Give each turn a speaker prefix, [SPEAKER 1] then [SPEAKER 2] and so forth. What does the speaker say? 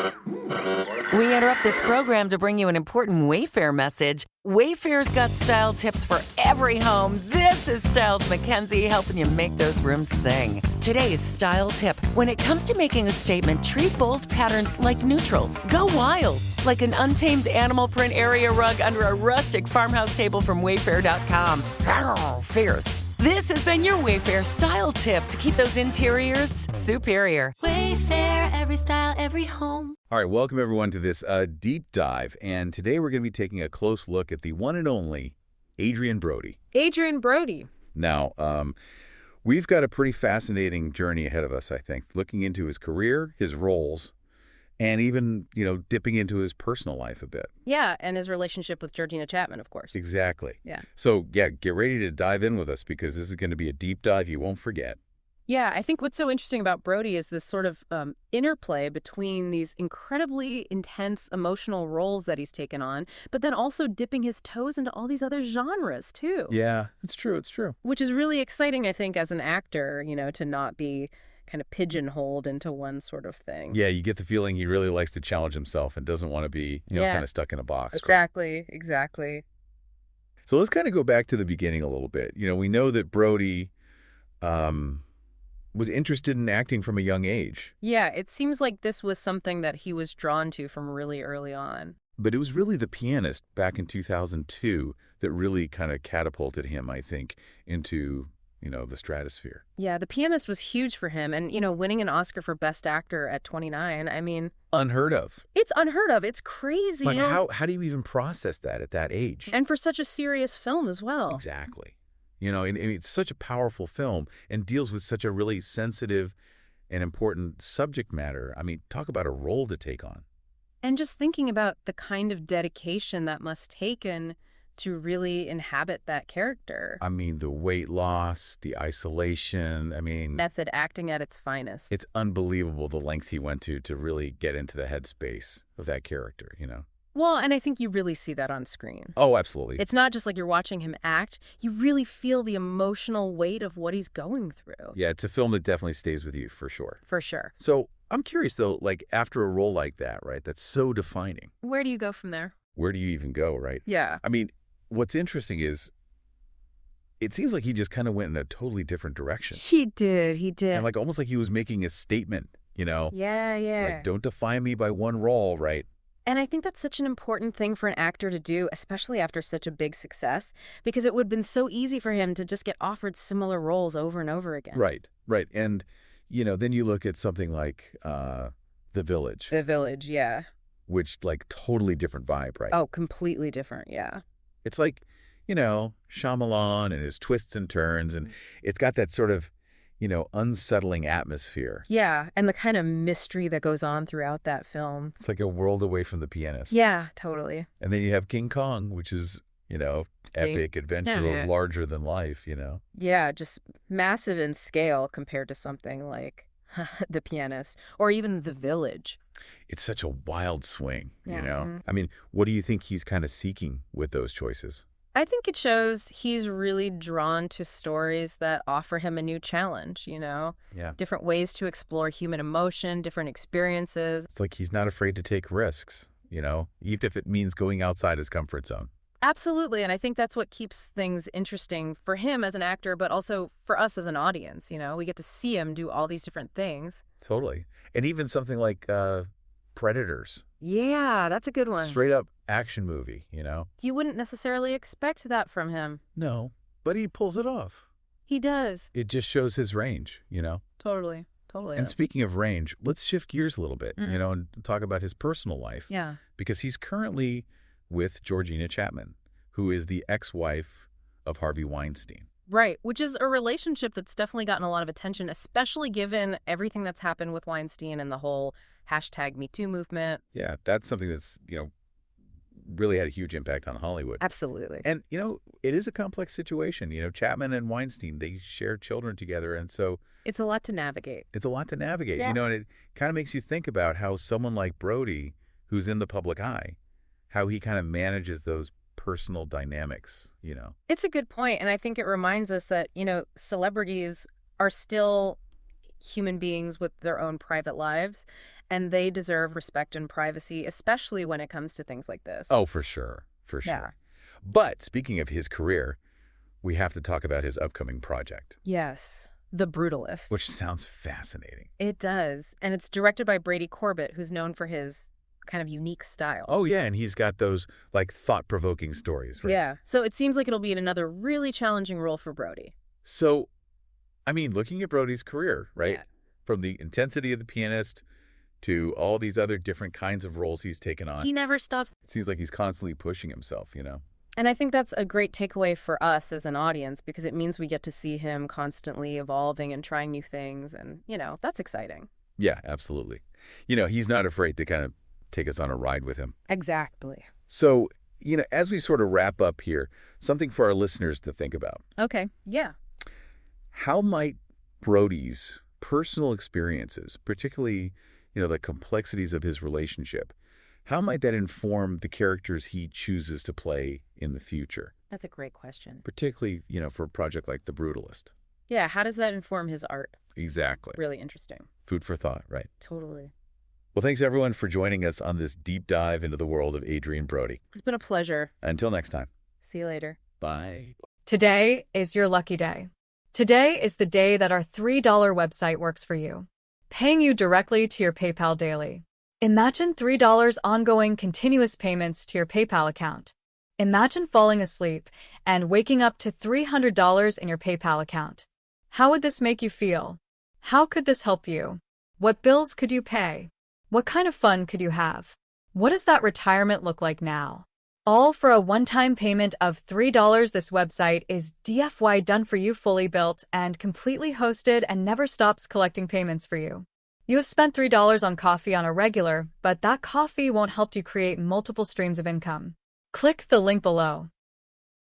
[SPEAKER 1] We interrupt this program to bring you an important Wayfair message. Wayfair's got style tips for every home. This is Styles McKenzie helping you make those rooms sing. Today's style tip. When it comes to making a statement, treat bold patterns like neutrals. Go wild, like an untamed animal print area rug under a rustic farmhouse table from Wayfair.com. Arr, fierce. This has been your Wayfair style tip to keep those interiors superior.
[SPEAKER 2] Wayfair, every style, every home.
[SPEAKER 3] All right, welcome everyone to this deep dive, and today we're going to be taking a close look at the one and only Adrien Brody.
[SPEAKER 4] Adrien Brody.
[SPEAKER 3] Now, we've got a pretty fascinating journey ahead of us, I think, looking into his career, his roles, and even, dipping into his personal life a bit.
[SPEAKER 4] Yeah, and his relationship with Georgina Chapman, of course.
[SPEAKER 3] Exactly.
[SPEAKER 4] Yeah.
[SPEAKER 3] So, get ready to dive in with us because this is going to be a deep dive you won't forget.
[SPEAKER 4] Yeah, I think what's so interesting about Brody is this sort of interplay between these incredibly intense emotional roles that he's taken on, but then also dipping his toes into all these other genres, too.
[SPEAKER 3] Yeah, it's true. It's true.
[SPEAKER 4] Which is really exciting, I think, as an actor, to not be kind of pigeonholed into one sort of thing.
[SPEAKER 3] Yeah, you get the feeling he really likes to challenge himself and doesn't want to be, kind of stuck in a box.
[SPEAKER 4] Exactly, exactly.
[SPEAKER 3] So let's kind of go back to the beginning a little bit. We know that Brody was interested in acting from a young age.
[SPEAKER 4] Yeah, it seems like this was something that he was drawn to from really early on.
[SPEAKER 3] But it was really The Pianist back in 2002 that really kind of catapulted him, I think, into, the stratosphere.
[SPEAKER 4] Yeah, The Pianist was huge for him. And, winning an Oscar for Best Actor at 29, I mean...
[SPEAKER 3] Unheard of.
[SPEAKER 4] It's unheard of. It's crazy.
[SPEAKER 3] Like, how do you even process that at that age?
[SPEAKER 4] And for such a serious film as well.
[SPEAKER 3] Exactly. And it's such a powerful film and deals with such a really sensitive and important subject matter. I mean, talk about a role to take on.
[SPEAKER 4] And just thinking about the kind of dedication that must taken to really inhabit that character.
[SPEAKER 3] I mean, the weight loss, the isolation,
[SPEAKER 4] Method acting at its finest.
[SPEAKER 3] It's unbelievable the lengths he went to really get into the headspace of that character,
[SPEAKER 4] Well, and I think you really see that on screen.
[SPEAKER 3] Oh, absolutely.
[SPEAKER 4] It's not just like you're watching him act. You really feel the emotional weight of what he's going through.
[SPEAKER 3] Yeah, it's a film that definitely stays with you, for sure.
[SPEAKER 4] For sure.
[SPEAKER 3] So I'm curious, though, like after a role like that, right, that's so defining.
[SPEAKER 4] Where do you go from there?
[SPEAKER 3] Where do you even go, right?
[SPEAKER 4] Yeah.
[SPEAKER 3] What's interesting is it seems like he just kind of went in a totally different direction.
[SPEAKER 4] He did.
[SPEAKER 3] And almost like he was making a statement,
[SPEAKER 4] Yeah.
[SPEAKER 3] Like, don't define me by one role, right?
[SPEAKER 4] And I think that's such an important thing for an actor to do, especially after such a big success, because it would have been so easy for him to just get offered similar roles over and over again.
[SPEAKER 3] Right. And, then you look at something like The Village.
[SPEAKER 4] The Village, yeah.
[SPEAKER 3] Which, totally different vibe, right?
[SPEAKER 4] Oh, completely different, yeah.
[SPEAKER 3] It's like, Shyamalan and his twists and turns, and it's got that sort of, unsettling atmosphere.
[SPEAKER 4] Yeah, and the kind of mystery that goes on throughout that film.
[SPEAKER 3] It's like a world away from The Pianist.
[SPEAKER 4] Yeah, totally.
[SPEAKER 3] And then you have King Kong, which is, epic adventure, larger than life,
[SPEAKER 4] Yeah, just massive in scale compared to something like The Pianist or even The Village.
[SPEAKER 3] It's such a wild swing,
[SPEAKER 4] Yeah.
[SPEAKER 3] What do you think he's kind of seeking with those choices?
[SPEAKER 4] I think it shows he's really drawn to stories that offer him a new challenge,
[SPEAKER 3] Yeah.
[SPEAKER 4] Different ways to explore human emotion, different experiences.
[SPEAKER 3] It's like he's not afraid to take risks, even if it means going outside his comfort zone.
[SPEAKER 4] Absolutely, and I think that's what keeps things interesting for him as an actor, but also for us as an audience, We get to see him do all these different things.
[SPEAKER 3] Totally. And even something like Predators.
[SPEAKER 4] Yeah, that's a good one.
[SPEAKER 3] Straight up action movie,
[SPEAKER 4] You wouldn't necessarily expect that from him.
[SPEAKER 3] No, but he pulls it off.
[SPEAKER 4] He does.
[SPEAKER 3] It just shows his range,
[SPEAKER 4] Totally.
[SPEAKER 3] And speaking of range, let's shift gears a little bit, and talk about his personal life.
[SPEAKER 4] Yeah.
[SPEAKER 3] Because he's currently with Georgina Chapman, who is the ex-wife of Harvey Weinstein.
[SPEAKER 4] Right, which is a relationship that's definitely gotten a lot of attention, especially given everything that's happened with Weinstein and the whole #MeToo movement.
[SPEAKER 3] Yeah, that's something that's, really had a huge impact on Hollywood.
[SPEAKER 4] Absolutely.
[SPEAKER 3] And, it is a complex situation. Chapman and Weinstein, they share children together. And so
[SPEAKER 4] it's a lot to navigate.
[SPEAKER 3] Yeah. And it kind of makes you think about how someone like Brody, who's in the public eye, how he kind of manages those personal dynamics,
[SPEAKER 4] It's a good point. And I think it reminds us that, celebrities are still human beings with their own private lives. And they deserve respect and privacy, especially when it comes to things like this.
[SPEAKER 3] Oh, for sure. For sure.
[SPEAKER 4] Yeah.
[SPEAKER 3] But speaking of his career, we have to talk about his upcoming project.
[SPEAKER 4] Yes. The Brutalist.
[SPEAKER 3] Which sounds fascinating.
[SPEAKER 4] It does. And it's directed by Brady Corbett, who's known for his kind of unique style.
[SPEAKER 3] Oh, yeah, and he's got those, like, thought-provoking stories, right?
[SPEAKER 4] Yeah. So it seems like it'll be another really challenging role for Brody.
[SPEAKER 3] So, I mean, looking at Brody's career, right?
[SPEAKER 4] Yeah.
[SPEAKER 3] From the intensity of the pianist to all these other different kinds of roles he's taken on.
[SPEAKER 4] He never stops.
[SPEAKER 3] It seems like he's constantly pushing himself, you know?
[SPEAKER 4] And I think that's a great takeaway for us as an audience because it means we get to see him constantly evolving and trying new things. And, that's exciting.
[SPEAKER 3] Yeah, absolutely. He's not afraid to kind of take us on a ride with him.
[SPEAKER 4] Exactly.
[SPEAKER 3] So, as we sort of wrap up here, something for our listeners to think about.
[SPEAKER 4] Okay. Yeah.
[SPEAKER 3] How might Brody's personal experiences, particularly, the complexities of his relationship, how might that inform the characters he chooses to play in the future?
[SPEAKER 4] That's a great question.
[SPEAKER 3] Particularly, for a project like The Brutalist.
[SPEAKER 4] Yeah. How does that inform his art?
[SPEAKER 3] Exactly.
[SPEAKER 4] Really interesting.
[SPEAKER 3] Food for thought, right?
[SPEAKER 4] Totally.
[SPEAKER 3] Well, thanks everyone for joining us on this deep dive into the world of Adrien Brody.
[SPEAKER 4] It's been a pleasure.
[SPEAKER 3] Until next time.
[SPEAKER 4] See you later.
[SPEAKER 3] Bye.
[SPEAKER 5] Today is your lucky day. Today is the day that our $3 website works for you, paying you directly to your PayPal daily. Imagine $3 ongoing continuous payments to your PayPal account. Imagine falling asleep and waking up to $300 in your PayPal account. How would this make you feel? How could this help you? What bills could you pay? What kind of fun could you have? What does that retirement look like now? All for a one-time payment of $3. This website is DFY done for you, fully built and completely hosted, and never stops collecting payments for you. You have spent $3 on coffee on a regular, but that coffee won't help you create multiple streams of income. Click the link below.